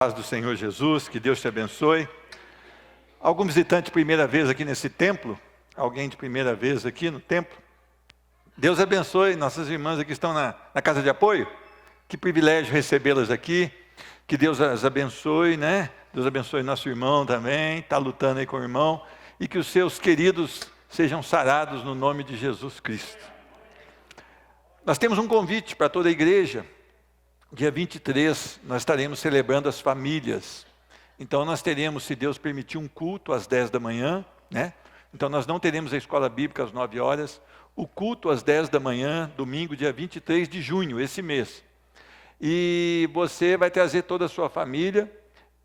Paz do Senhor Jesus, que Deus te abençoe. Algum visitante de primeira vez aqui nesse templo? Alguém de primeira vez aqui no templo? Deus abençoe nossas irmãs aqui que estão na casa de apoio. Que privilégio recebê-las aqui. Que Deus as abençoe, né? Deus abençoe nosso irmão também, está lutando aí com o irmão. E que os seus queridos sejam sarados no nome de Jesus Cristo. Nós temos um convite para toda a igreja. Dia 23, nós estaremos celebrando as famílias. Então nós teremos, se Deus permitir, um culto às 10 da manhã, né? Então nós não teremos a escola bíblica às 9 horas. O culto às 10 da manhã, domingo, dia 23 de junho, esse mês. E você vai trazer toda a sua família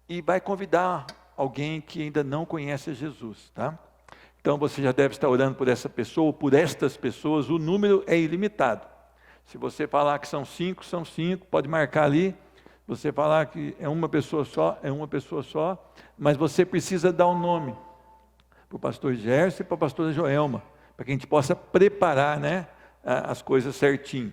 e vai convidar alguém que ainda não conhece Jesus, tá? Então você já deve estar orando por essa pessoa, ou por estas pessoas. O número é ilimitado. Se você falar que são 5, são 5, pode marcar ali. Você falar que é uma pessoa só, é uma pessoa só. Mas você precisa dar um nome para o pastor Gerson e para a pastora Joelma, para que a gente possa preparar, né, as coisas certinho.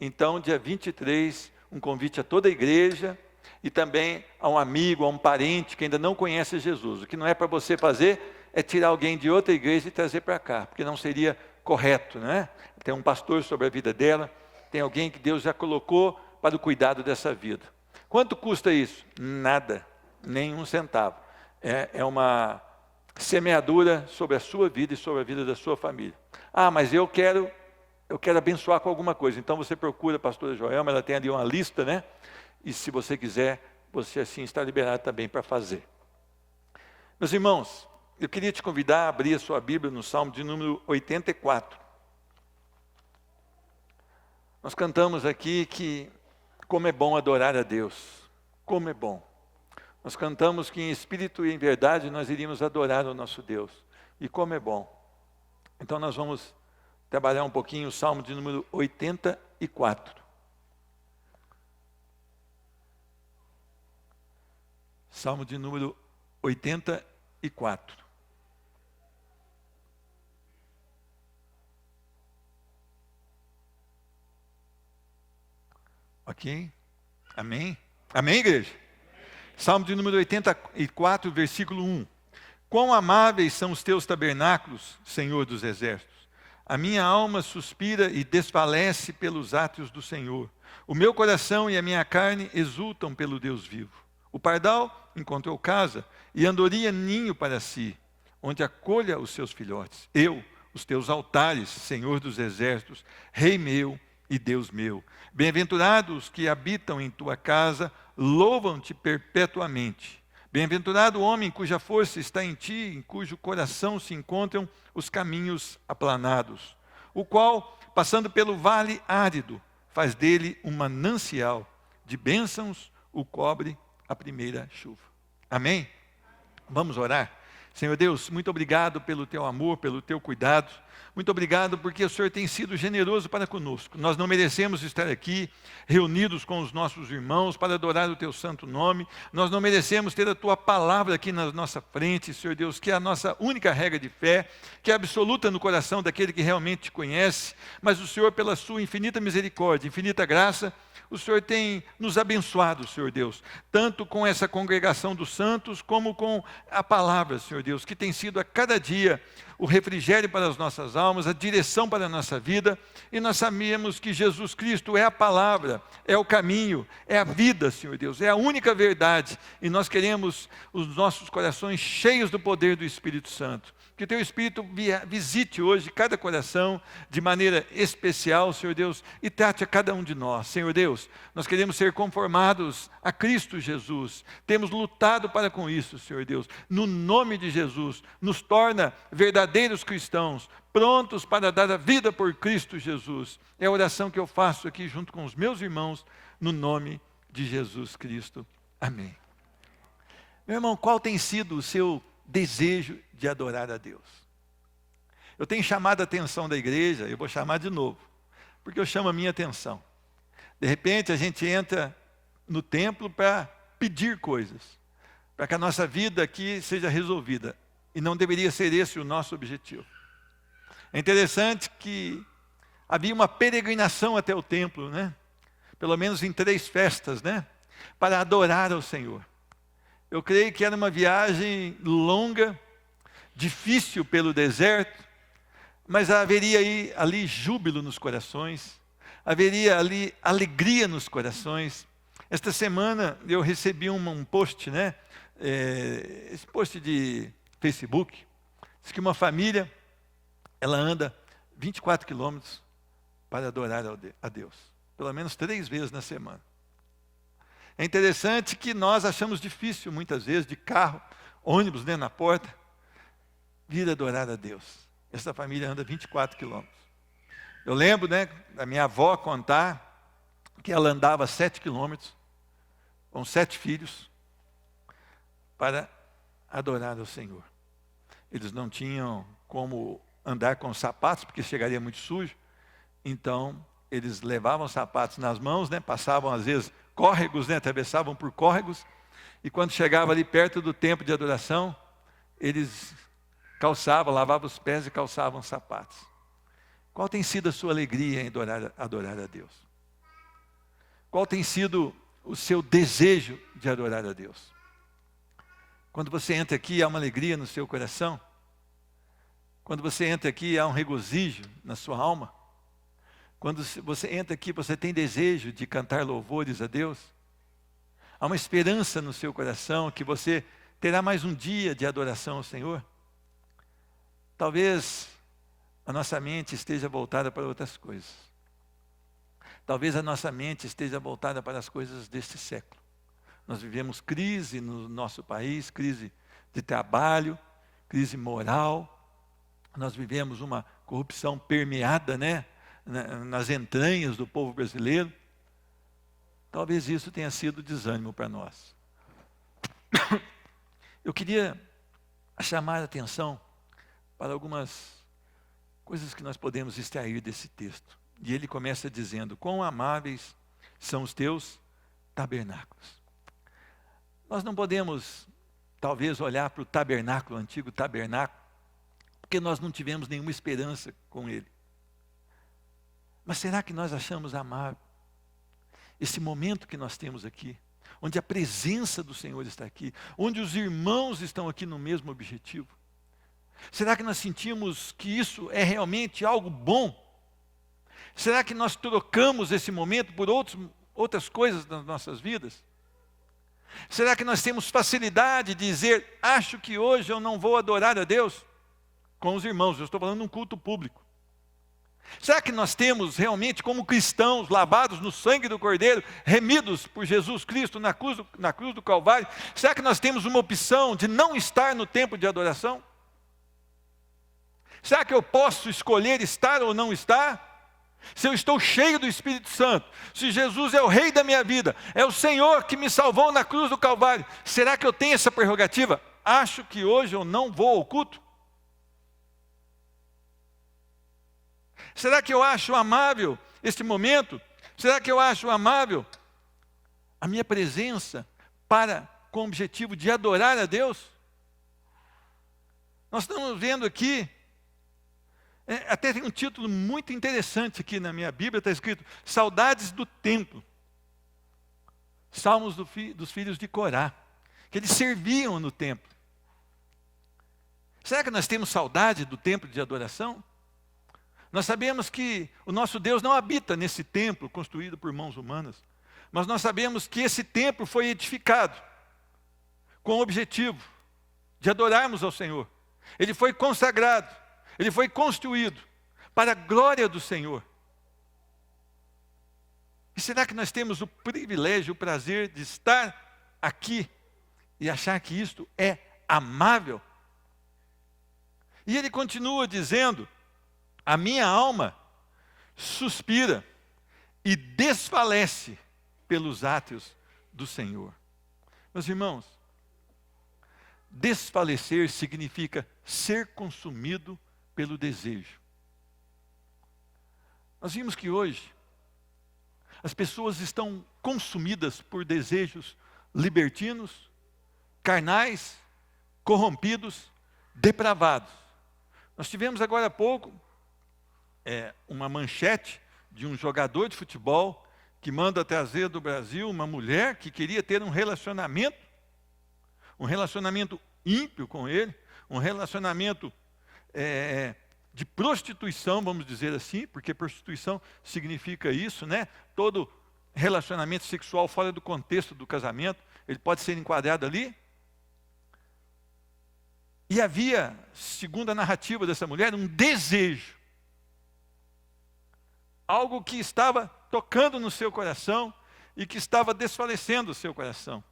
Então, dia 23, um convite a toda a igreja e também a um amigo, a um parente que ainda não conhece Jesus. O que não é para você fazer é tirar alguém de outra igreja e trazer para cá, porque não seria correto, né? Tem um pastor sobre a vida dela. Tem alguém que Deus já colocou para o cuidado dessa vida. Quanto custa isso? Nada, nem um centavo. É uma semeadura sobre a sua vida e sobre a vida da sua família. Ah, mas eu quero abençoar com alguma coisa. Então você procura a pastora Joelma, ela tem ali uma lista, né? E se você quiser, você assim está liberado também para fazer. Meus irmãos, eu queria te convidar a abrir a sua Bíblia no Salmo de número 84. Nós cantamos aqui que como é bom adorar a Deus, como é bom. Nós cantamos que em espírito e em verdade nós iríamos adorar o nosso Deus, e como é bom. Então nós vamos trabalhar um pouquinho o Salmo de número 84. Salmo de número 84. Ok? Amém? Amém, igreja? Salmo de número 84, versículo 1. Quão amáveis são os teus tabernáculos, Senhor dos exércitos. A minha alma suspira e desfalece pelos átrios do Senhor. O meu coração e a minha carne exultam pelo Deus vivo. O pardal encontrou casa e andorinha ninho para si, onde acolha os seus filhotes. Eu, os teus altares, Senhor dos exércitos, Rei meu e Deus meu. Bem-aventurados que habitam em tua casa, louvam-te perpetuamente. Bem-aventurado o homem cuja força está em ti, em cujo coração se encontram os caminhos aplanados, o qual, passando pelo vale árido, faz dele um manancial de bênçãos, o cobre a primeira chuva. Amém? Vamos orar? Senhor Deus, muito obrigado pelo teu amor, pelo teu cuidado. Muito obrigado porque o Senhor tem sido generoso para conosco. Nós não merecemos estar aqui reunidos com os nossos irmãos para adorar o teu santo nome. Nós não merecemos ter a tua palavra aqui na nossa frente, Senhor Deus, que é a nossa única regra de fé, que é absoluta no coração daquele que realmente te conhece. Mas o Senhor, pela sua infinita misericórdia, infinita graça, o Senhor tem nos abençoado, Senhor Deus, tanto com essa congregação dos santos, como com a palavra, Senhor Deus, que tem sido a cada dia o refrigério para as nossas almas, a direção para a nossa vida, e nós sabemos que Jesus Cristo é a palavra, é o caminho, é a vida, Senhor Deus, é a única verdade, e nós queremos os nossos corações cheios do poder do Espírito Santo. Que teu Espírito visite hoje cada coração de maneira especial, Senhor Deus, e trate a cada um de nós. Senhor Deus, nós queremos ser conformados a Cristo Jesus. Temos lutado para com isso, Senhor Deus. No nome de Jesus, nos torna verdadeiros cristãos, prontos para dar a vida por Cristo Jesus. É a oração que eu faço aqui junto com os meus irmãos, no nome de Jesus Cristo. Amém. Meu irmão, qual tem sido o seu desejo de adorar a Deus? Eu tenho chamado a atenção da igreja, eu vou chamar de novo, porque eu chamo a minha atenção. De repente a gente entra no templo para pedir coisas, para que a nossa vida aqui seja resolvida, e não deveria ser esse o nosso objetivo. É interessante que havia uma peregrinação até o templo, né? Pelo menos em 3 festas, né? Para adorar ao Senhor. Eu creio que era uma viagem longa, difícil pelo deserto, mas haveria ali júbilo nos corações, haveria ali alegria nos corações. Esta semana eu recebi um post, né? Esse post de Facebook, diz que uma família, ela anda 24 quilômetros para adorar a Deus, pelo menos 3 vezes na semana. É interessante que nós achamos difícil, muitas vezes, de carro, ônibus, né, na porta, vir adorar a Deus. Essa família anda 24 quilômetros. Eu lembro, né, da minha avó contar que ela andava 7 quilômetros, com 7 filhos, para adorar ao Senhor. Eles não tinham como andar com sapatos, porque chegaria muito sujo, então eles levavam sapatos nas mãos, né, passavam às vezes córregos, né, atravessavam por córregos, e quando chegava ali perto do templo de adoração, eles calçavam, lavavam os pés e calçavam os sapatos. Qual tem sido a sua alegria em adorar a Deus? Qual tem sido o seu desejo de adorar a Deus? Quando você entra aqui, há uma alegria no seu coração? Quando você entra aqui, há um regozijo na sua alma? Quando você entra aqui, você tem desejo de cantar louvores a Deus? Há uma esperança no seu coração que você terá mais um dia de adoração ao Senhor? Talvez a nossa mente esteja voltada para outras coisas. Talvez a nossa mente esteja voltada para as coisas deste século. Nós vivemos crise no nosso país, crise de trabalho, crise moral. Nós vivemos uma corrupção permeada, né, nas entranhas do povo brasileiro. Talvez isso tenha sido desânimo para nós. Eu queria chamar a atenção para algumas coisas que nós podemos extrair desse texto. E ele começa dizendo: quão amáveis são os teus tabernáculos. Nós não podemos, talvez, olhar para o tabernáculo, o antigo tabernáculo, porque nós não tivemos nenhuma esperança com ele. Mas será que nós achamos amável esse momento que nós temos aqui, onde a presença do Senhor está aqui, onde os irmãos estão aqui no mesmo objetivo? Será que nós sentimos que isso é realmente algo bom? Será que nós trocamos esse momento por outras coisas nas nossas vidas? Será que nós temos facilidade de dizer: acho que hoje eu não vou adorar a Deus com os irmãos? Eu estou falando de um culto público. Será que nós temos realmente, como cristãos, lavados no sangue do Cordeiro, remidos por Jesus Cristo na cruz do Calvário, será que nós temos uma opção de não estar no tempo de adoração? Será que eu posso escolher estar ou não estar? Se eu estou cheio do Espírito Santo, se Jesus é o Rei da minha vida, é o Senhor que me salvou na cruz do Calvário, será que eu tenho essa prerrogativa? Acho que hoje eu não vou ao culto? Será que eu acho amável este momento? Será que eu acho amável a minha presença com o objetivo de adorar a Deus? Nós estamos vendo aqui, até tem um título muito interessante aqui na minha Bíblia, está escrito: Saudades do Templo. Salmos dos filhos de Corá, que eles serviam no templo. Será que nós temos saudade do templo de adoração? Nós sabemos que o nosso Deus não habita nesse templo construído por mãos humanas, mas nós sabemos que esse templo foi edificado com o objetivo de adorarmos ao Senhor. Ele foi consagrado, ele foi construído para a glória do Senhor. E será que nós temos o privilégio, o prazer de estar aqui e achar que isto é amável? E ele continua dizendo: a minha alma suspira e desfalece pelos átrios do Senhor. Meus irmãos, desfalecer significa ser consumido pelo desejo. Nós vimos que hoje as pessoas estão consumidas por desejos libertinos, carnais, corrompidos, depravados. Nós tivemos agora há pouco uma manchete de um jogador de futebol que manda trazer do Brasil uma mulher que queria ter um relacionamento um relacionamento ímpio com Ele, um relacionamento de prostituição, vamos dizer assim, porque prostituição significa isso, né? Todo relacionamento sexual fora do contexto do casamento, ele pode ser enquadrado ali. E havia, segundo a narrativa dessa mulher, um desejo. Algo que estava tocando no seu coração e que estava desfalecendo o seu coração.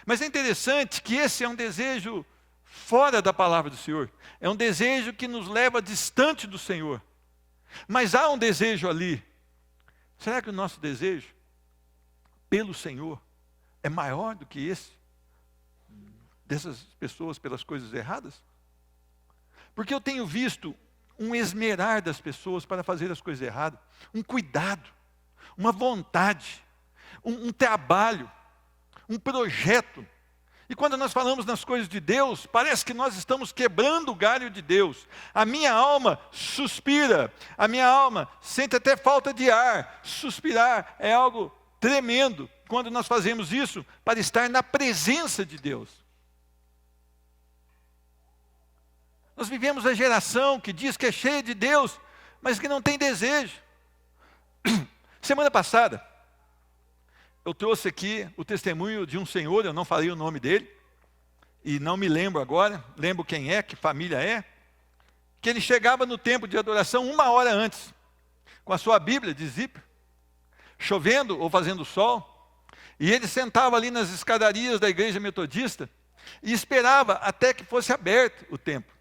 Mas é interessante que esse é um desejo fora da palavra do Senhor. É um desejo que nos leva distante do Senhor. Mas há um desejo ali. Será que o nosso desejo pelo Senhor é maior do que esse dessas pessoas pelas coisas erradas? Porque eu tenho visto um esmerar das pessoas para fazer as coisas erradas, um cuidado, uma vontade, um trabalho, um projeto. E quando nós falamos nas coisas de Deus, parece que nós estamos quebrando o galho de Deus. A minha alma suspira, a minha alma sente até falta de ar. Suspirar é algo tremendo quando nós fazemos isso para estar na presença de Deus. Nós vivemos a geração que diz que é cheia de Deus, mas que não tem desejo. Semana passada, eu trouxe aqui o testemunho de um senhor, eu não falei o nome dele, e não me lembro agora, lembro quem é, que família é, que ele chegava no templo de adoração 1 hora antes, com a sua Bíblia de zíper, chovendo ou fazendo sol, e ele sentava ali nas escadarias da igreja metodista, e esperava até que fosse aberto o templo.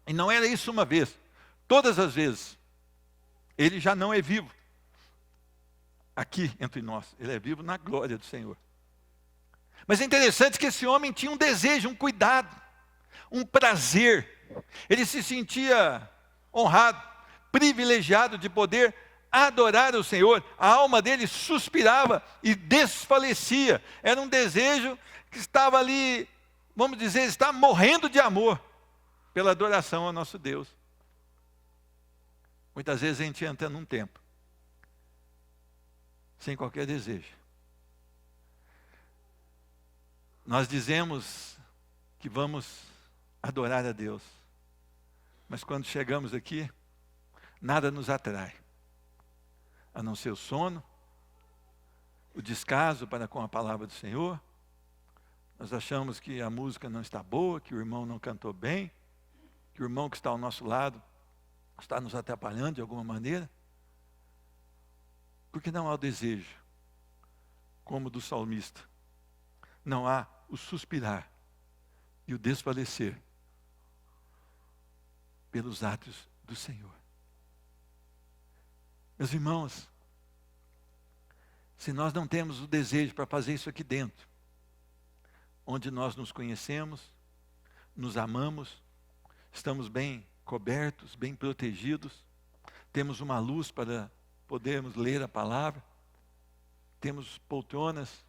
E não era isso uma vez, todas as vezes. Ele já não é vivo aqui entre nós, ele é vivo na glória do Senhor. Mas é interessante que esse homem tinha um desejo, um cuidado, um prazer. Ele se sentia honrado, privilegiado de poder adorar o Senhor. A alma dele suspirava e desfalecia. Era um desejo que estava ali, vamos dizer, está morrendo de amor pela adoração ao nosso Deus. Muitas vezes a gente entra num tempo sem qualquer desejo. Nós dizemos que vamos adorar a Deus, mas quando chegamos aqui, nada nos atrai, a não ser o sono, o descaso para com a palavra do Senhor. Nós achamos que a música não está boa, que o irmão não cantou bem, que o irmão que está ao nosso lado está nos atrapalhando de alguma maneira, porque não há o desejo, como do salmista, não há o suspirar e o desfalecer pelos atos do Senhor. Meus irmãos, se nós não temos o desejo para fazer isso aqui dentro, onde nós nos conhecemos, nos amamos, estamos bem cobertos, bem protegidos, temos uma luz para podermos ler a palavra, temos poltronas,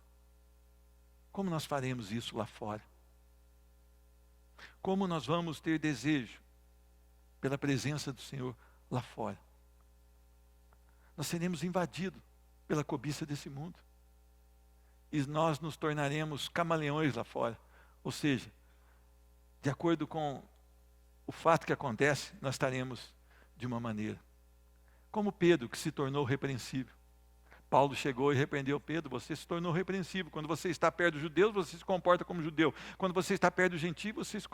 como nós faremos isso lá fora? Como nós vamos ter desejo pela presença do Senhor lá fora? Nós seremos invadidos pela cobiça desse mundo. E nós nos tornaremos camaleões lá fora. Ou seja, de acordo com o fato que acontece, nós estaremos de uma maneira. Como Pedro, que se tornou repreensível. Paulo chegou e repreendeu Pedro: você se tornou repreensível. Quando você está perto dos judeus, você se comporta como judeu. Quando você está perto do gentio, você se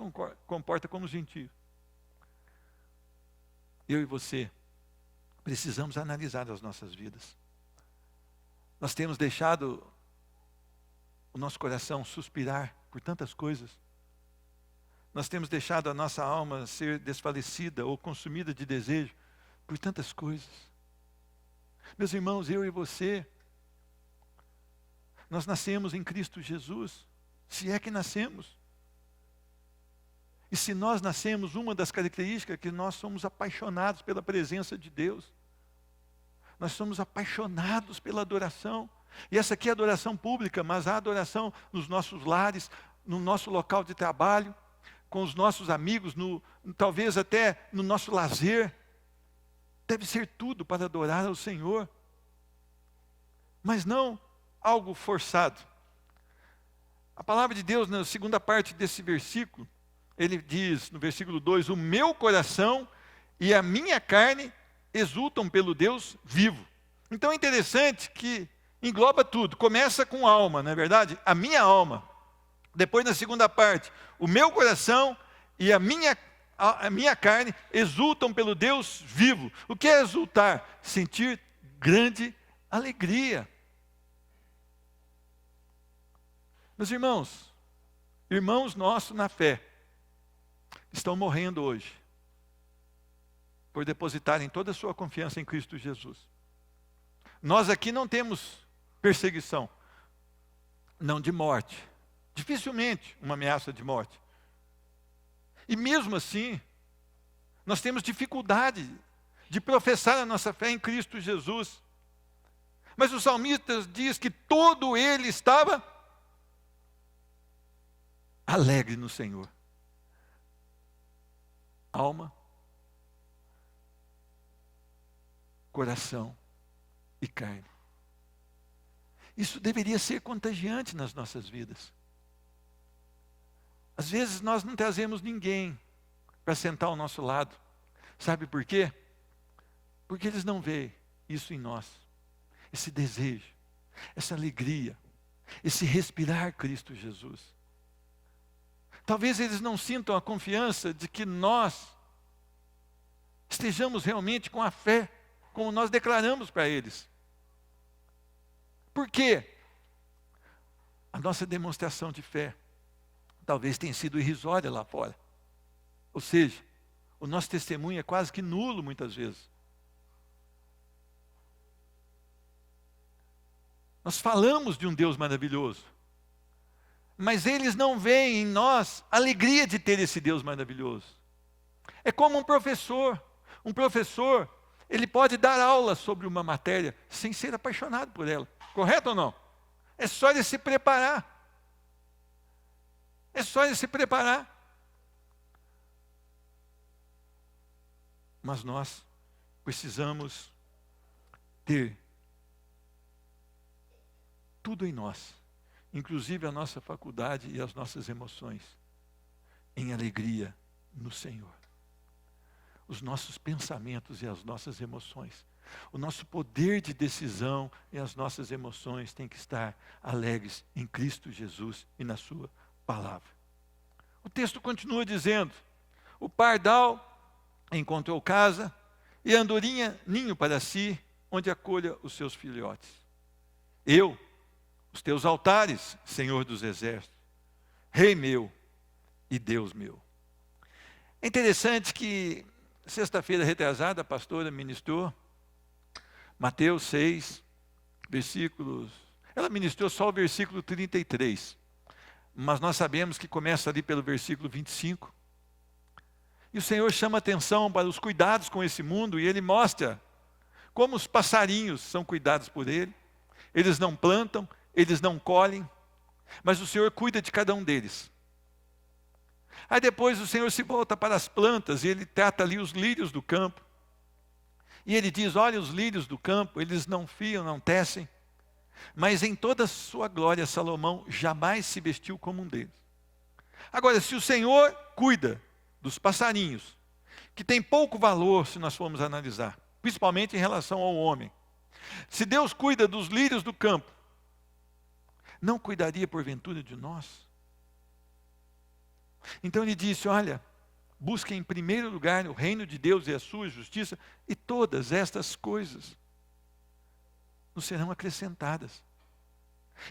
comporta como gentio. Eu e você precisamos analisar as nossas vidas. Nós temos deixado o nosso coração suspirar por tantas coisas. Nós temos deixado a nossa alma ser desfalecida ou consumida de desejo por tantas coisas. Meus irmãos, eu e você, nós nascemos em Cristo Jesus, se é que nascemos. E se nós nascemos, uma das características é que nós somos apaixonados pela presença de Deus. Nós somos apaixonados pela adoração. E essa aqui é a adoração pública, mas a adoração nos nossos lares, no nosso local de trabalho, com os nossos amigos, talvez até no nosso lazer. Deve ser tudo para adorar ao Senhor, mas não algo forçado. A palavra de Deus, na segunda parte desse versículo, ele diz, no versículo 2, o meu coração e a minha carne exultam pelo Deus vivo. Então é interessante que engloba tudo, começa com alma, não é verdade? A minha alma. Depois, na segunda parte, o meu coração e a minha carne exultam pelo Deus vivo. O que é exultar? Sentir grande alegria. Meus irmãos, irmãos nossos na fé, estão morrendo hoje, por depositarem toda a sua confiança em Cristo Jesus. Nós aqui não temos perseguição, não de morte, dificilmente uma ameaça de morte. E mesmo assim, nós temos dificuldade de professar a nossa fé em Cristo Jesus. Mas o salmista diz que todo ele estava alegre no Senhor. Alma, coração e carne. Isso deveria ser contagiante nas nossas vidas. Às vezes nós não trazemos ninguém para sentar ao nosso lado. Sabe por quê? Porque eles não veem isso em nós. Esse desejo, essa alegria, esse respirar Cristo Jesus. Talvez eles não sintam a confiança de que nós estejamos realmente com a fé, como nós declaramos para eles. Por quê? A nossa demonstração de fé talvez tenha sido irrisória lá fora. Ou seja, o nosso testemunho é quase que nulo muitas vezes. Nós falamos de um Deus maravilhoso, mas eles não veem em nós a alegria de ter esse Deus maravilhoso. É como um professor. Um professor, ele pode dar aula sobre uma matéria sem ser apaixonado por ela. Correto ou não? É só ele se preparar. É só ele se preparar. Mas nós precisamos ter tudo em nós, inclusive a nossa faculdade e as nossas emoções, em alegria no Senhor. Os nossos pensamentos e as nossas emoções, o nosso poder de decisão e as nossas emoções têm que estar alegres em Cristo Jesus e na sua palavra. O texto continua dizendo, o pardal encontrou casa e a andorinha ninho para si, onde acolha os seus filhotes. Eu, os teus altares, Senhor dos exércitos, Rei meu e Deus meu. É interessante que sexta-feira retrasada a pastora ministrou Mateus 6, versículos. Ela ministrou só o versículo 33, mas nós sabemos que começa ali pelo versículo 25. E o Senhor chama atenção para os cuidados com esse mundo e Ele mostra como os passarinhos são cuidados por Ele. Eles não plantam, eles não colhem, mas o Senhor cuida de cada um deles. Aí depois o Senhor se volta para as plantas e Ele trata ali os lírios do campo. E Ele diz, olha os lírios do campo, eles não fiam, não tecem, mas em toda a sua glória Salomão jamais se vestiu como um deles. Agora, se o Senhor cuida dos passarinhos, que tem pouco valor se nós formos analisar, principalmente em relação ao homem. Se Deus cuida dos lírios do campo, não cuidaria porventura de nós? Então ele disse, olha, busquem em primeiro lugar o reino de Deus e a sua justiça, e todas estas coisas nos serão acrescentadas.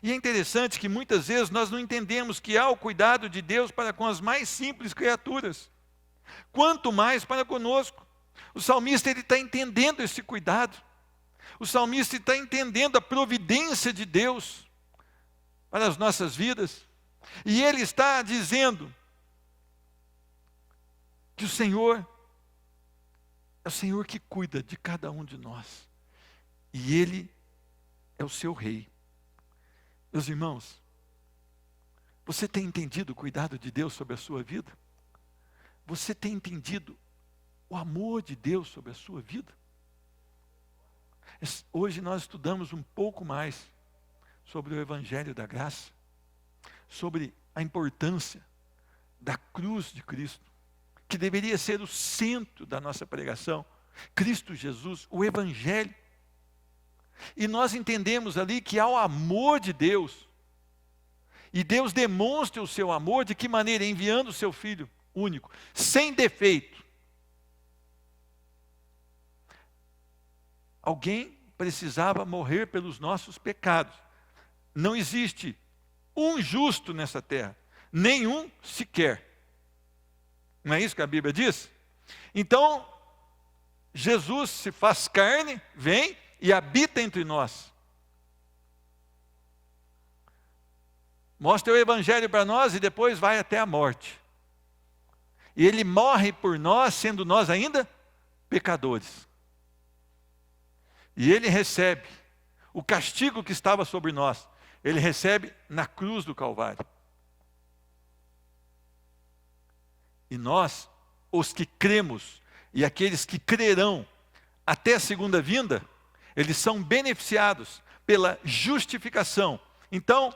E é interessante que muitas vezes nós não entendemos que há o cuidado de Deus para com as mais simples criaturas, quanto mais para conosco. O salmista está entendendo esse cuidado. O salmista está entendendo a providência de Deus para as nossas vidas. E ele está dizendo que o Senhor é o Senhor que cuida de cada um de nós. E Ele é o seu Rei. Meus irmãos, você tem entendido o cuidado de Deus sobre a sua vida? Você tem entendido o amor de Deus sobre a sua vida? Hoje nós estudamos um pouco mais sobre o Evangelho da Graça, sobre a importância da cruz de Cristo, que deveria ser o centro da nossa pregação. Cristo Jesus, o Evangelho. E nós entendemos ali que há o amor de Deus. E Deus demonstra o seu amor de que maneira? Enviando o seu Filho único, sem defeito. Alguém precisava morrer pelos nossos pecados. Não existe um justo nessa terra, nenhum sequer. Não é isso que a Bíblia diz? Então, Jesus se faz carne, vem e habita entre nós. Mostra o Evangelho para nós e depois vai até a morte. E Ele morre por nós, sendo nós ainda pecadores. E Ele recebe o castigo que estava sobre nós. Ele recebe na cruz do Calvário. E nós, os que cremos, e aqueles que crerão até a segunda vinda, eles são beneficiados pela justificação. Então,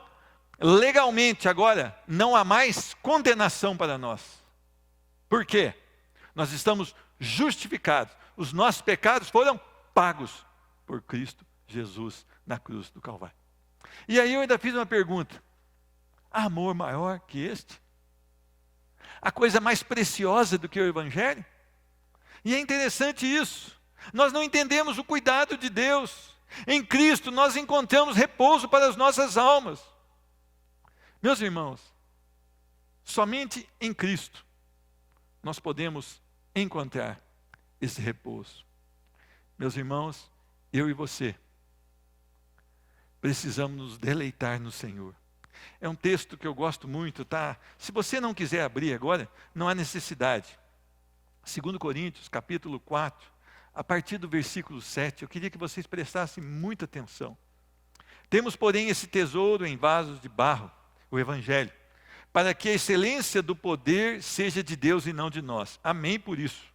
legalmente agora, não há mais condenação para nós. Por quê? Nós estamos justificados. Os nossos pecados foram pagos por Cristo Jesus na cruz do Calvário. E aí eu ainda fiz uma pergunta. Há amor maior que este? A coisa mais preciosa do que o Evangelho? E é interessante isso. Nós não entendemos o cuidado de Deus. Em Cristo nós encontramos repouso para as nossas almas. Meus irmãos, somente em Cristo nós podemos encontrar esse repouso. Meus irmãos, eu e você precisamos nos deleitar no Senhor. É um texto que eu gosto muito, tá? Se você não quiser abrir agora, não há necessidade. 2 Coríntios, capítulo 4, a partir do versículo 7, eu queria que vocês prestassem muita atenção. Temos, porém, esse tesouro em vasos de barro, o Evangelho, para que a excelência do poder seja de Deus e não de nós. Amém por isso.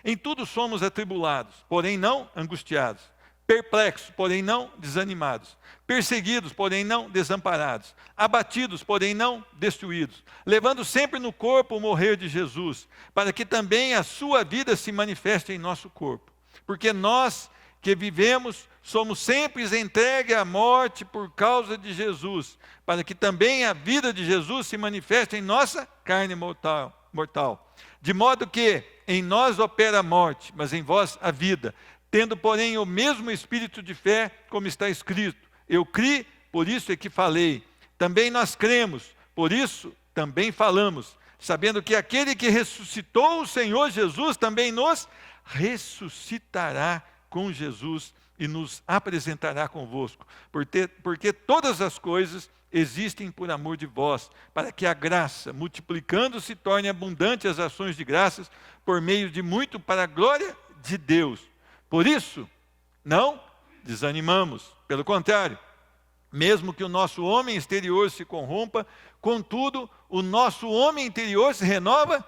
Em tudo somos atribulados, porém não angustiados. Perplexos, porém não desanimados. Perseguidos, porém não desamparados. Abatidos, porém não destruídos. Levando sempre no corpo o morrer de Jesus, para que também a sua vida se manifeste em nosso corpo. Porque nós que vivemos, somos sempre entregues à morte por causa de Jesus, para que também a vida de Jesus se manifeste em nossa carne mortal. De modo que em nós opera a morte, mas em vós a vida. Tendo, porém, o mesmo espírito de fé, como está escrito. Eu criei, por isso é que falei. Também nós cremos, por isso também falamos, sabendo que aquele que ressuscitou o Senhor Jesus também nos ressuscitará com Jesus e nos apresentará convosco. Porque todas as coisas existem por amor de vós, para que a graça, multiplicando-se, torne abundante as ações de graças, por meio de muito para a glória de Deus. Por isso, não desanimamos. Pelo contrário, mesmo que o nosso homem exterior se corrompa, contudo, o nosso homem interior se renova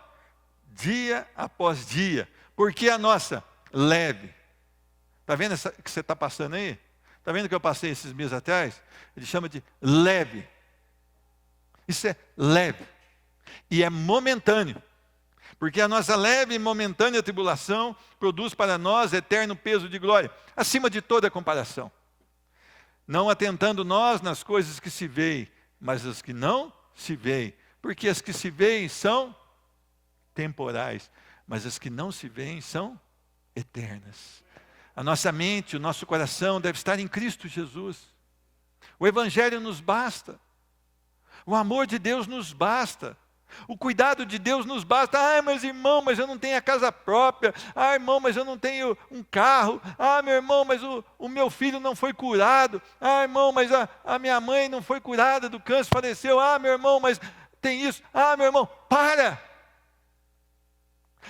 dia após dia. Porque a nossa leve. Está vendo essa que você está passando aí? Está vendo que eu passei esses meses atrás? Ele chama de leve. Isso é leve. E é momentâneo. Porque a nossa leve e momentânea tribulação produz para nós eterno peso de glória, acima de toda comparação. Não atentando nós nas coisas que se veem, mas as que não se veem. Porque as que se veem são temporais, mas as que não se veem são eternas. A nossa mente, o nosso coração deve estar em Cristo Jesus. O Evangelho nos basta. O amor de Deus nos basta. O cuidado de Deus nos basta. Ah, mas irmão, mas eu não tenho a casa própria. Ah, irmão, mas eu não tenho um carro. Ah, meu irmão, mas o meu filho não foi curado. Ah, irmão, mas a minha mãe não foi curada do câncer, faleceu. Ah, meu irmão, mas tem isso. Ah, meu irmão, para.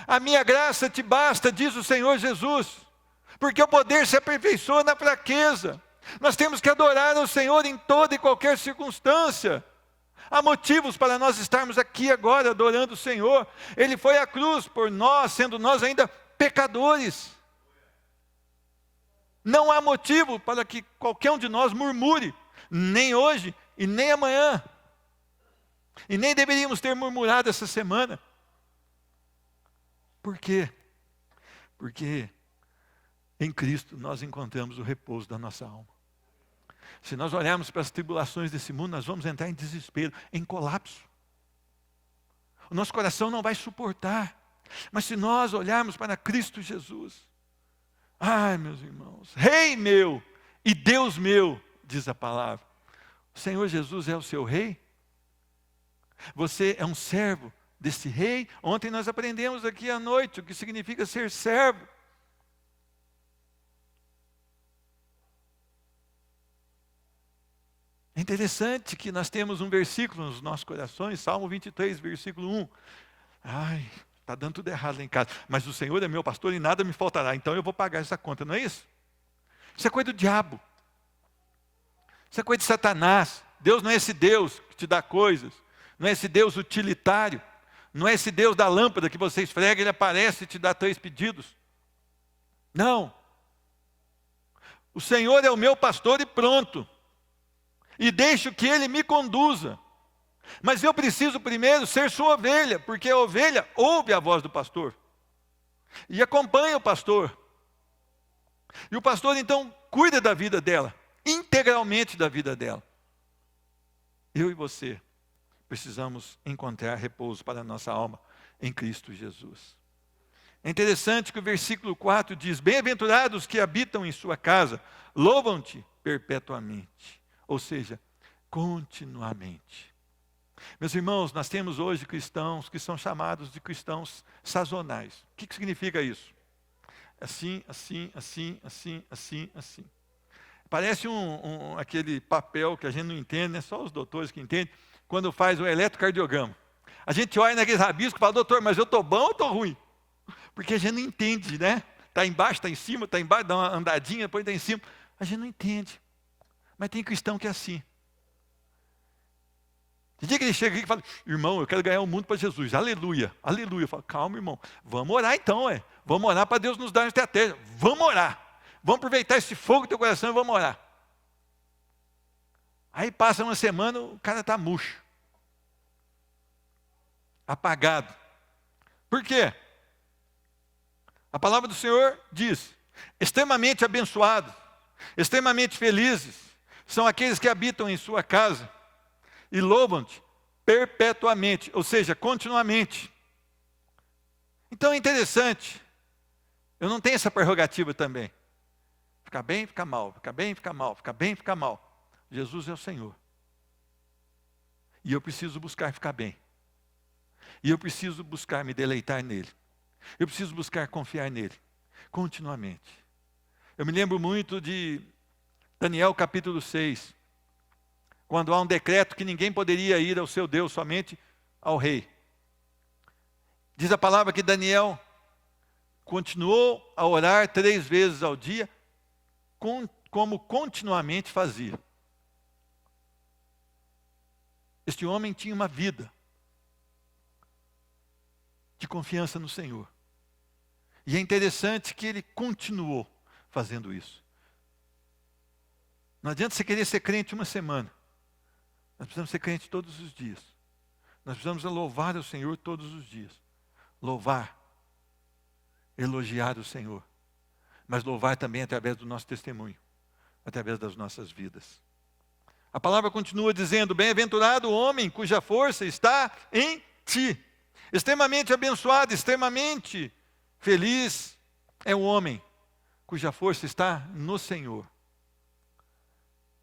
A minha graça te basta, diz o Senhor Jesus. Porque o poder se aperfeiçoa na fraqueza. Nós temos que adorar ao Senhor em toda e qualquer circunstância. Há motivos para nós estarmos aqui agora adorando o Senhor. Ele foi à cruz por nós, sendo nós ainda pecadores. Não há motivo para que qualquer um de nós murmure, nem hoje e nem amanhã. E nem deveríamos ter murmurado essa semana. Por quê? Porque em Cristo nós encontramos o repouso da nossa alma. Se nós olharmos para as tribulações desse mundo, nós vamos entrar em desespero, em colapso. O nosso coração não vai suportar. Mas se nós olharmos para Cristo Jesus, ai, meus irmãos, Rei meu e Deus meu, diz a palavra. O Senhor Jesus é o seu Rei? Você é um servo desse Rei? Ontem nós aprendemos aqui à noite o que significa ser servo. É interessante que nós temos um versículo nos nossos corações, Salmo 23, versículo 1. Ai, está dando tudo errado lá em casa. Mas o Senhor é meu pastor e nada me faltará. Então eu vou pagar essa conta, não é isso? Isso é coisa do diabo. Isso é coisa de Satanás. Deus não é esse Deus que te dá coisas. Não é esse Deus utilitário. Não é esse Deus da lâmpada que você esfrega, ele aparece e te dá 3 pedidos. Não. O Senhor é o meu pastor e pronto. E deixo que ele me conduza. Mas eu preciso primeiro ser sua ovelha, porque a ovelha ouve a voz do pastor. E acompanha o pastor. E o pastor então cuida da vida dela, integralmente da vida dela. Eu e você precisamos encontrar repouso para a nossa alma em Cristo Jesus. É interessante que o versículo 4 diz: bem-aventurados que habitam em sua casa, louvam-te perpetuamente. Ou seja, continuamente. Meus irmãos, nós temos hoje cristãos que são chamados de cristãos sazonais. O que significa isso? Assim, assim, assim, assim, assim, assim. Parece aquele papel que a gente não entende, né? Só os doutores que entendem, quando faz o eletrocardiograma. A gente olha naqueles rabiscos e fala: doutor, mas eu estou bom ou estou ruim? Porque a gente não entende, né? Está embaixo, está em cima, está embaixo, dá uma andadinha, depois está em cima. A gente não entende. Mas tem cristão que é assim. Tem dia que ele chega aqui e fala: irmão, eu quero ganhar o mundo para Jesus. Aleluia, aleluia. Eu falo: calma, irmão. Vamos orar então, Vamos orar para Deus nos dar uma estratégia. Vamos orar. Vamos aproveitar esse fogo do teu coração e vamos orar. Aí passa uma semana, o cara está murcho. Apagado. Por quê? A palavra do Senhor diz: extremamente abençoados, extremamente felizes são aqueles que habitam em sua casa e louvam-te perpetuamente, ou seja, continuamente. Então é interessante, eu não tenho essa prerrogativa também. Ficar bem, ficar mal, ficar bem, ficar mal, ficar bem, ficar mal. Jesus é o Senhor. E eu preciso buscar ficar bem. E eu preciso buscar me deleitar nele. Eu preciso buscar confiar nele, continuamente. Eu me lembro muito de Daniel capítulo 6, quando há um decreto que ninguém poderia ir ao seu Deus, somente ao rei. Diz a palavra que Daniel continuou a orar 3 vezes ao dia, como continuamente fazia. Este homem tinha uma vida de confiança no Senhor. E é interessante que ele continuou fazendo isso. Não adianta você querer ser crente uma semana. Nós precisamos ser crente todos os dias. Nós precisamos louvar o Senhor todos os dias. Louvar, elogiar o Senhor. Mas louvar também através do nosso testemunho, através das nossas vidas. A palavra continua dizendo: bem-aventurado o homem cuja força está em ti. Extremamente abençoado, extremamente feliz é o homem cuja força está no Senhor.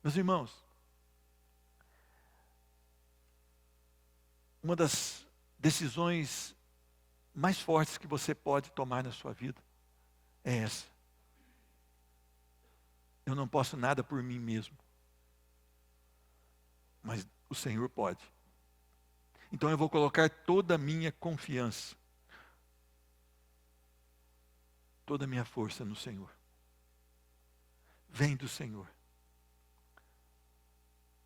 Meus irmãos, uma das decisões mais fortes que você pode tomar na sua vida é essa. Eu não posso nada por mim mesmo, mas o Senhor pode. Então eu vou colocar toda a minha confiança, toda a minha força no Senhor. Vem do Senhor.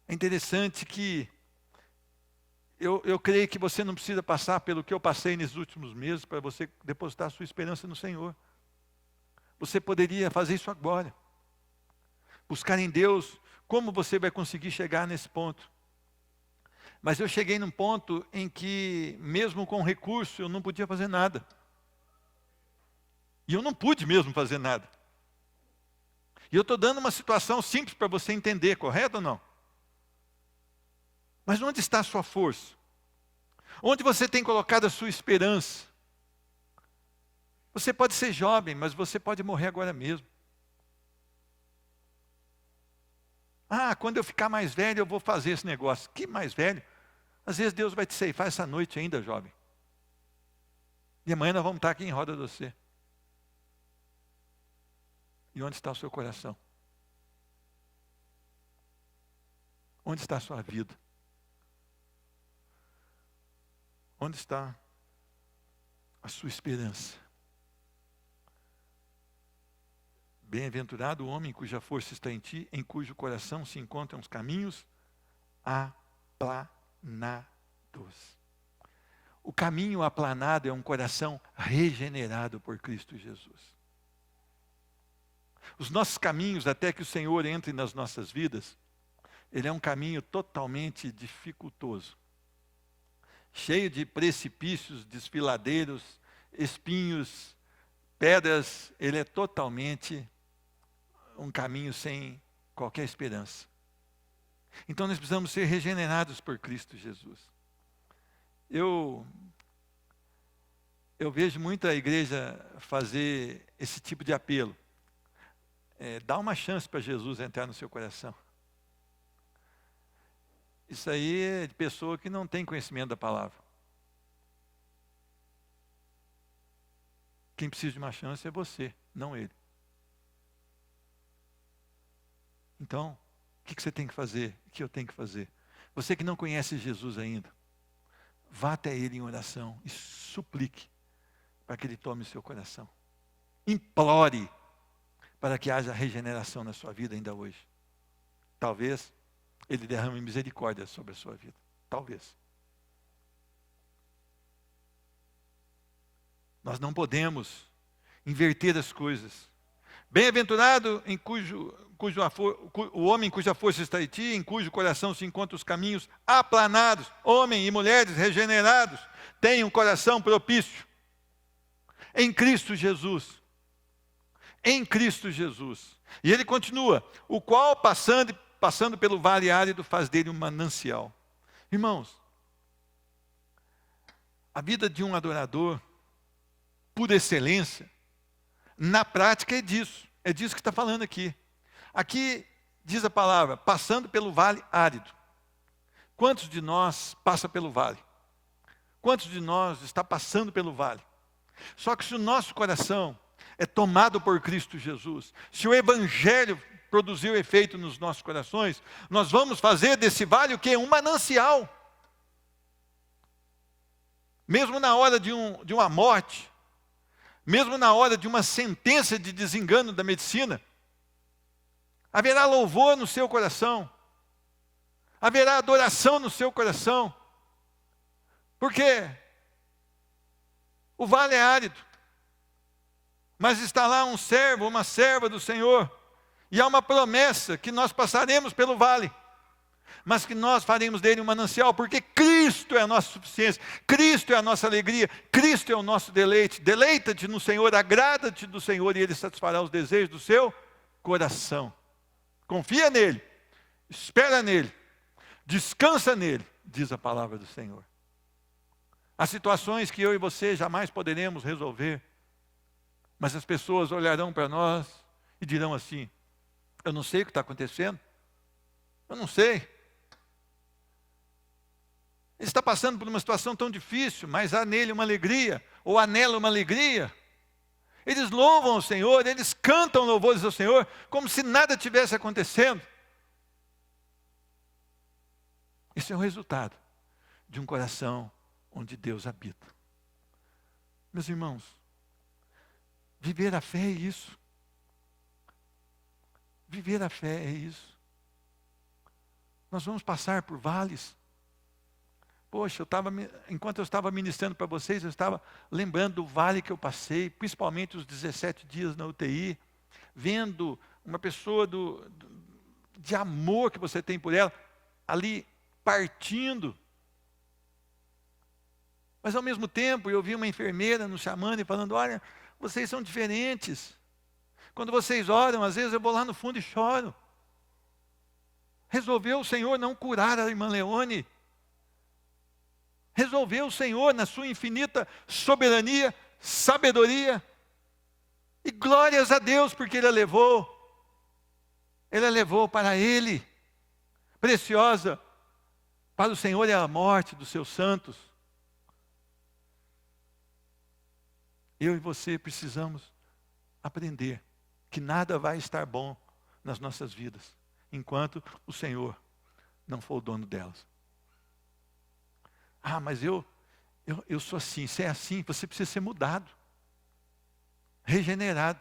É interessante que eu creio que você não precisa passar pelo que eu passei nesses últimos meses para você depositar a sua esperança no Senhor. Você poderia fazer isso agora. Buscar em Deus como você vai conseguir chegar nesse ponto. Mas eu cheguei num ponto em que, mesmo com recurso, eu não podia fazer nada. E eu não pude mesmo fazer nada. E eu estou dando uma situação simples para você entender, correto ou não? Mas onde está a sua força? Onde você tem colocado a sua esperança? Você pode ser jovem, mas você pode morrer agora mesmo. Ah, quando eu ficar mais velho eu vou fazer esse negócio. Que mais velho? Às vezes Deus vai te ceifar essa noite ainda, jovem. E amanhã nós vamos estar aqui em roda de você. E onde está o seu coração? Onde está a sua vida? Onde está a sua esperança? Bem-aventurado o homem cuja força está em ti, em cujo coração se encontram os caminhos aplanados. O caminho aplanado é um coração regenerado por Cristo Jesus. Os nossos caminhos, até que o Senhor entre nas nossas vidas, ele é um caminho totalmente dificultoso, cheio de precipícios, desfiladeiros, espinhos, pedras. Ele é totalmente um caminho sem qualquer esperança. Então nós precisamos ser regenerados por Cristo Jesus. Eu vejo muita igreja fazer esse tipo de apelo. Dá uma chance para Jesus entrar no seu coração. Isso aí é de pessoa que não tem conhecimento da palavra. Quem precisa de uma chance é você, não ele. Então, o que você tem que fazer? O que eu tenho que fazer? Você que não conhece Jesus ainda, vá até ele em oração e suplique para que ele tome o seu coração. Implore para que haja regeneração na sua vida ainda hoje. Talvez ele derrame misericórdia sobre a sua vida. Talvez. Nós não podemos inverter as coisas. Bem-aventurado o homem cuja força está em ti, em cujo coração se encontram os caminhos aplanados. Homem e mulheres regenerados têm um coração propício. Em Cristo Jesus. Em Cristo Jesus. E ele continua, o qual passando pelo vale árido faz dele um manancial. Irmãos, a vida de um adorador, por excelência, na prática é disso que está falando aqui. Aqui diz a palavra, passando pelo vale árido. Quantos de nós passa pelo vale? Quantos de nós está passando pelo vale? Só que se o nosso coração é tomado por Cristo Jesus, se o Evangelho produziu efeito nos nossos corações, nós vamos fazer desse vale o quê? Um manancial. Mesmo na hora de uma morte, mesmo na hora de uma sentença de desengano da medicina, haverá louvor no seu coração, haverá adoração no seu coração, porque o vale é árido, mas está lá um servo, uma serva do Senhor, e há uma promessa que nós passaremos pelo vale, mas que nós faremos dele um manancial, porque Cristo é a nossa suficiência, Cristo é a nossa alegria, Cristo é o nosso deleite. Deleita-te no Senhor, agrada-te do Senhor, e Ele satisfará os desejos do seu coração. Confia nele, espera nele, descansa nele, diz a palavra do Senhor. Há situações que eu e você jamais poderemos resolver, mas as pessoas olharão para nós e dirão assim, eu não sei o que está acontecendo, eu não sei. Ele está passando por uma situação tão difícil, mas há nele uma alegria, ou há nela uma alegria. Eles louvam o Senhor, eles cantam louvores ao Senhor, como se nada tivesse acontecendo. Esse é o resultado de um coração onde Deus habita. Meus irmãos, viver a fé é isso. Viver a fé é isso. Nós vamos passar por vales. Poxa, enquanto eu estava ministrando para vocês, eu estava lembrando do vale que eu passei, principalmente os 17 dias na UTI, vendo uma pessoa de amor que você tem por ela, ali partindo, Mas ao mesmo tempo eu vi uma enfermeira nos chamando e falando, olha, vocês são diferentes. Quando vocês oram, às vezes eu vou lá no fundo e choro. Resolveu o Senhor não curar a irmã Leone. Resolveu o Senhor, na sua infinita soberania, sabedoria. E glórias a Deus, porque Ele a levou. Ele a levou para Ele. Preciosa para o Senhor é a morte dos seus santos. Eu e você precisamos aprender que nada vai estar bom nas nossas vidas, enquanto o Senhor não for o dono delas. Ah, mas eu sou assim. Se é assim, você precisa ser mudado, regenerado,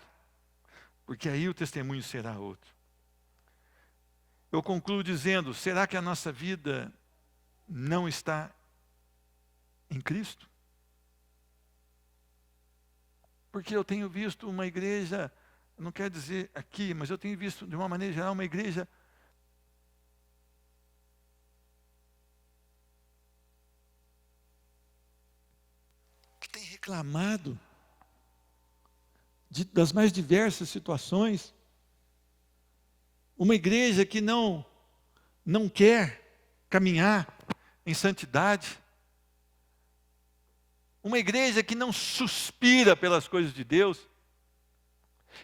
porque aí o testemunho será outro. Eu concluo dizendo, será que a nossa vida não está em Cristo? Porque eu tenho visto uma igreja, não quero dizer aqui, mas eu tenho visto de uma maneira geral uma igreja que tem reclamado das mais diversas situações. Uma igreja que não quer caminhar em santidade. Uma igreja que não suspira pelas coisas de Deus.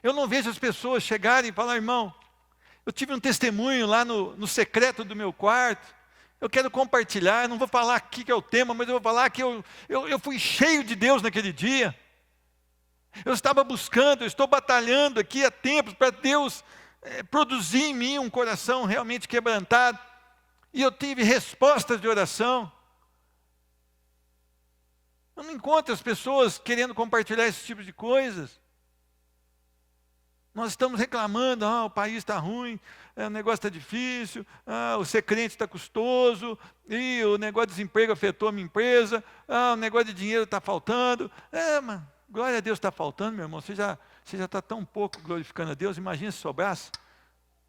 Eu não vejo as pessoas chegarem e falar, irmão, eu tive um testemunho lá no secreto do meu quarto, eu quero compartilhar, não vou falar aqui que é o tema, mas eu vou falar que eu fui cheio de Deus naquele dia. Eu estava buscando, eu estou batalhando aqui há tempos para Deus produzir em mim um coração realmente quebrantado, e eu tive respostas de oração. Eu não encontro as pessoas querendo compartilhar esse tipo de coisas. Nós estamos reclamando, o país está ruim, o negócio está difícil, o ser crente está custoso, e o negócio de desemprego afetou a minha empresa, o negócio de dinheiro está faltando. Mas glória a Deus está faltando, meu irmão. Você já está tão pouco glorificando a Deus, imagina se sobrasse.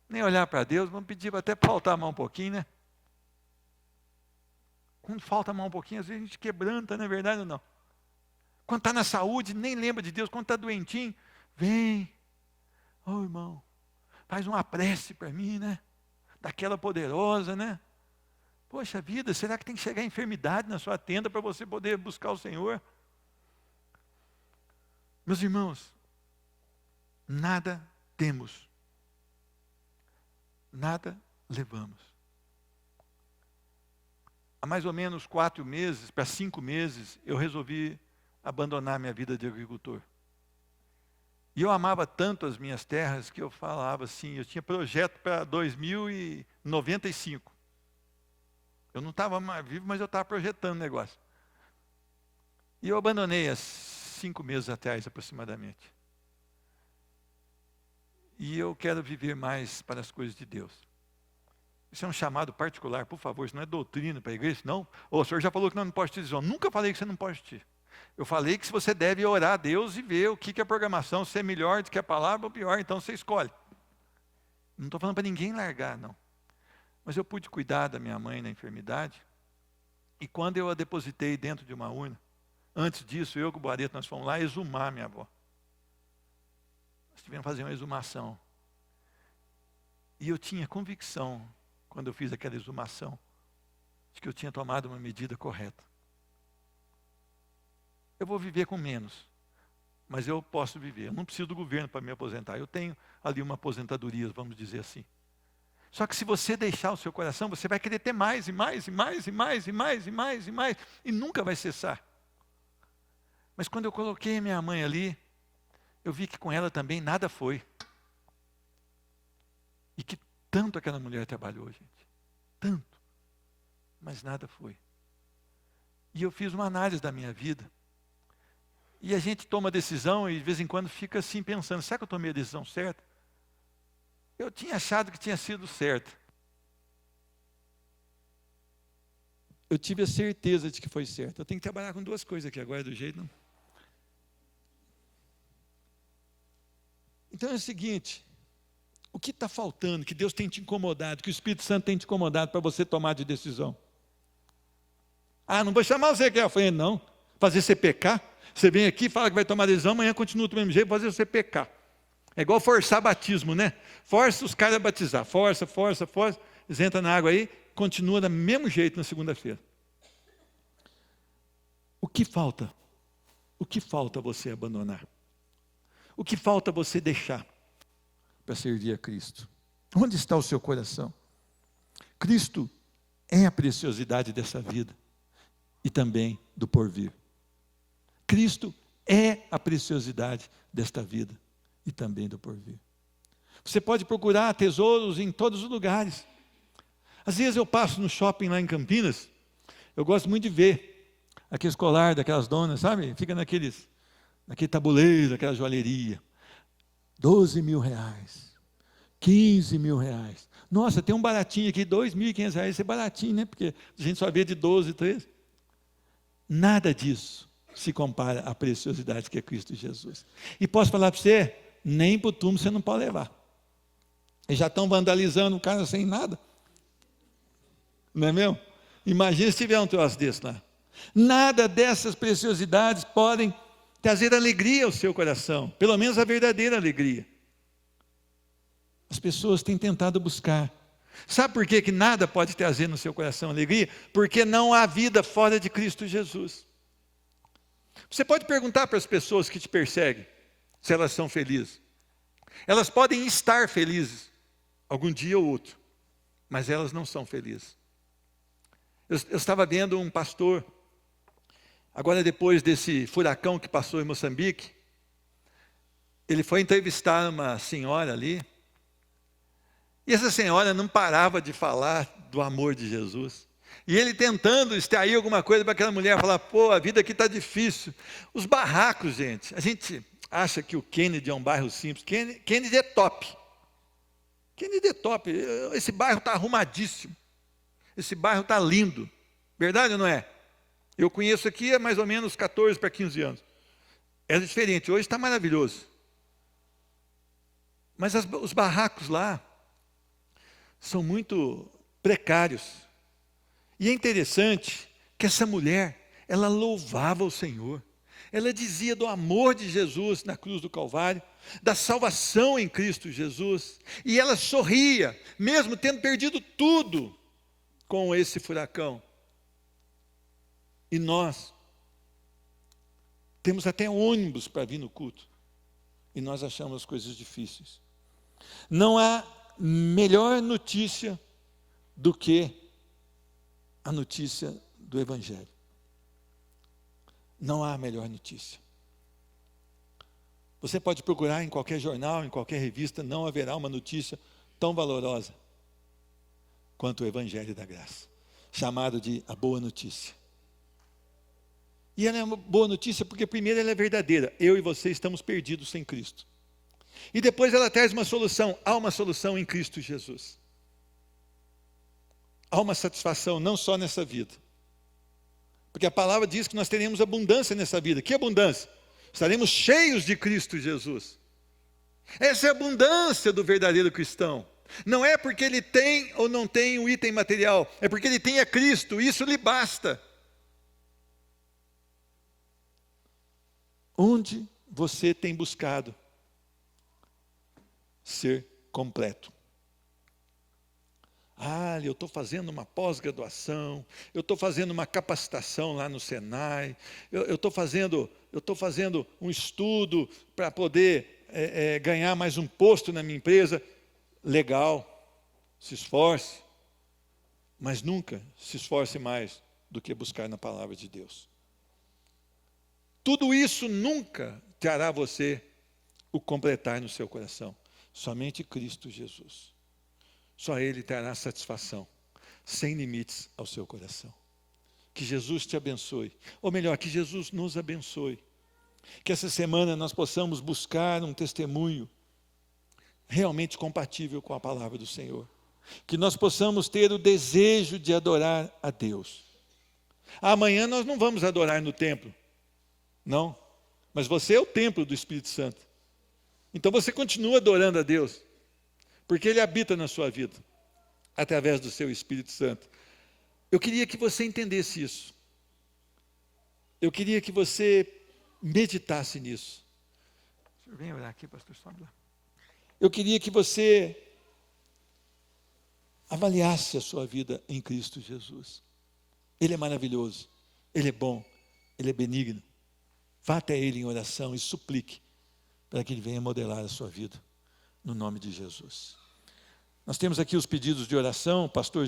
Nem olhar para Deus, vamos pedir até para faltar a mão um pouquinho, né? Quando falta a mão um pouquinho, às vezes a gente quebranta, não é verdade ou não? Quando está na saúde, nem lembra de Deus. Quando está doentinho, vem. Irmão, faz uma prece para mim, né? Daquela poderosa, né? Poxa vida, será que tem que chegar a enfermidade na sua tenda para você poder buscar o Senhor? Meus irmãos, nada temos, nada levamos. Há mais ou menos 4 meses, para 5 meses, eu resolvi abandonar minha vida de agricultor. E eu amava tanto as minhas terras que eu falava assim, eu tinha projeto para 2095. Eu não estava mais vivo, mas eu estava projetando o negócio. E eu abandonei há 5 meses atrás, aproximadamente. E eu quero viver mais para as coisas de Deus. Isso é um chamado particular, por favor, isso não é doutrina para a igreja, não. O senhor já falou que não pode te dizer, eu nunca falei que você não pode te. Eu falei que se você deve orar a Deus e ver o que é a programação, se é melhor do que a palavra ou pior, então você escolhe. Não estou falando para ninguém largar, não. Mas eu pude cuidar da minha mãe na enfermidade, e quando eu a depositei dentro de uma urna, antes disso, eu com o Boareto, nós fomos lá exumar minha avó. Nós tivemos que fazer uma exumação. E eu tinha convicção, quando eu fiz aquela exumação, de que eu tinha tomado uma medida correta. Eu vou viver com menos, mas eu posso viver. Eu não preciso do governo para me aposentar. Eu tenho ali uma aposentadoria, vamos dizer assim. Só que se você deixar o seu coração, você vai querer ter mais, e mais, e mais, e mais, e mais, e mais, e mais, e nunca vai cessar. Mas quando eu coloquei minha mãe ali, eu vi que com ela também nada foi. E que tanto aquela mulher trabalhou, gente. Tanto. Mas nada foi. E eu fiz uma análise da minha vida. E a gente toma decisão e de vez em quando fica assim pensando, será que eu tomei a decisão certa? Eu tinha achado que tinha sido certa. Eu tive a certeza de que foi certo. Eu tenho que trabalhar com 2 coisas aqui agora, do jeito não. Então é o seguinte, o que está faltando, que Deus tem te incomodado, que o Espírito Santo tem te incomodado para você tomar de decisão? Não vou chamar você aqui à frente, não. fazer você pecar. Você vem aqui, fala que vai tomar decisão, amanhã continua do mesmo jeito, fazer você pecar. É igual forçar batismo, né? Força os caras a batizar, força. Eles entram na água aí, continua do mesmo jeito na segunda-feira. O que falta? O que falta você abandonar? O que falta você deixar para servir a Cristo? Onde está o seu coração? Cristo é a preciosidade dessa vida e também do porvir. Cristo é a preciosidade desta vida e também do porvir. Você pode procurar tesouros em todos os lugares. Às vezes eu passo no shopping lá em Campinas, eu gosto muito de ver aqueles colar daquelas donas, sabe? Fica naquele tabuleiro, aquela joalheria. 12 mil reais, 15 mil reais. Nossa, tem um baratinho aqui, 2.500 reais, isso é baratinho, né? Porque a gente só vê de 12, 13. Nada disso se compara à preciosidade que é Cristo Jesus. E posso falar para você, nem para o túmulo você não pode levar. Eles já estão vandalizando o cara sem nada. Não é mesmo? Imagina se tiver um troço desse lá. Nada dessas preciosidades podem trazer alegria ao seu coração, pelo menos a verdadeira alegria. As pessoas têm tentado buscar. Sabe por que nada pode trazer no seu coração alegria? Porque não há vida fora de Cristo Jesus. Você pode perguntar para as pessoas que te perseguem se elas são felizes. Elas podem estar felizes algum dia ou outro, mas elas não são felizes. Eu estava vendo um pastor, agora depois desse furacão que passou em Moçambique, ele foi entrevistar uma senhora ali, e essa senhora não parava de falar do amor de Jesus. E ele tentando extrair alguma coisa para aquela mulher, falar, pô, a vida aqui está difícil. Os barracos, gente, a gente acha que o Kennedy é um bairro simples. Kennedy é top. Kennedy é top. Esse bairro está arrumadíssimo. Esse bairro está lindo. Verdade ou não é? Eu conheço aqui há mais ou menos 14 para 15 anos. Era diferente, hoje está maravilhoso. Mas os barracos lá são muito precários. E é interessante que essa mulher, ela louvava o Senhor. Ela dizia do amor de Jesus na cruz do Calvário, da salvação em Cristo Jesus. E ela sorria, mesmo tendo perdido tudo com esse furacão. E nós temos até ônibus para vir no culto. E nós achamos as coisas difíceis. Não há melhor notícia do que a notícia do Evangelho. Não há melhor notícia. Você pode procurar em qualquer jornal, em qualquer revista, não haverá uma notícia tão valorosa quanto o Evangelho da Graça, chamado de a boa notícia. E ela é uma boa notícia porque primeiro ela é verdadeira. Eu e você estamos perdidos sem Cristo. E depois ela traz uma solução. Há uma solução em Cristo Jesus. Há uma satisfação não só nessa vida. Porque a palavra diz que nós teremos abundância nessa vida. Que abundância? Estaremos cheios de Cristo Jesus. Essa é a abundância do verdadeiro cristão. Não é porque ele tem ou não tem um item material. É porque ele tem a Cristo. Isso lhe basta. Onde você tem buscado ser completo? Ah, eu estou fazendo uma pós-graduação, eu estou fazendo uma capacitação lá no Senai, eu estou fazendo um estudo para poder ganhar mais um posto na minha empresa. Legal, se esforce, mas nunca se esforce mais do que buscar na palavra de Deus. Tudo isso nunca trará você o completar no seu coração. Somente Cristo Jesus. Só Ele trará satisfação, sem limites ao seu coração. Que Jesus te abençoe. Ou melhor, que Jesus nos abençoe. Que essa semana nós possamos buscar um testemunho realmente compatível com a palavra do Senhor. Que nós possamos ter o desejo de adorar a Deus. Amanhã nós não vamos adorar no templo. Não, mas você é o templo do Espírito Santo. Então você continua adorando a Deus, porque Ele habita na sua vida, através do seu Espírito Santo. Eu queria que você entendesse isso. Eu queria que você meditasse nisso. O senhor vem orar aqui, pastor, sobe lá. Eu queria que você avaliasse a sua vida em Cristo Jesus. Ele é maravilhoso, Ele é bom, Ele é benigno. Vá até Ele em oração e suplique para que Ele venha modelar a sua vida, no nome de Jesus. Nós temos aqui os pedidos de oração, pastor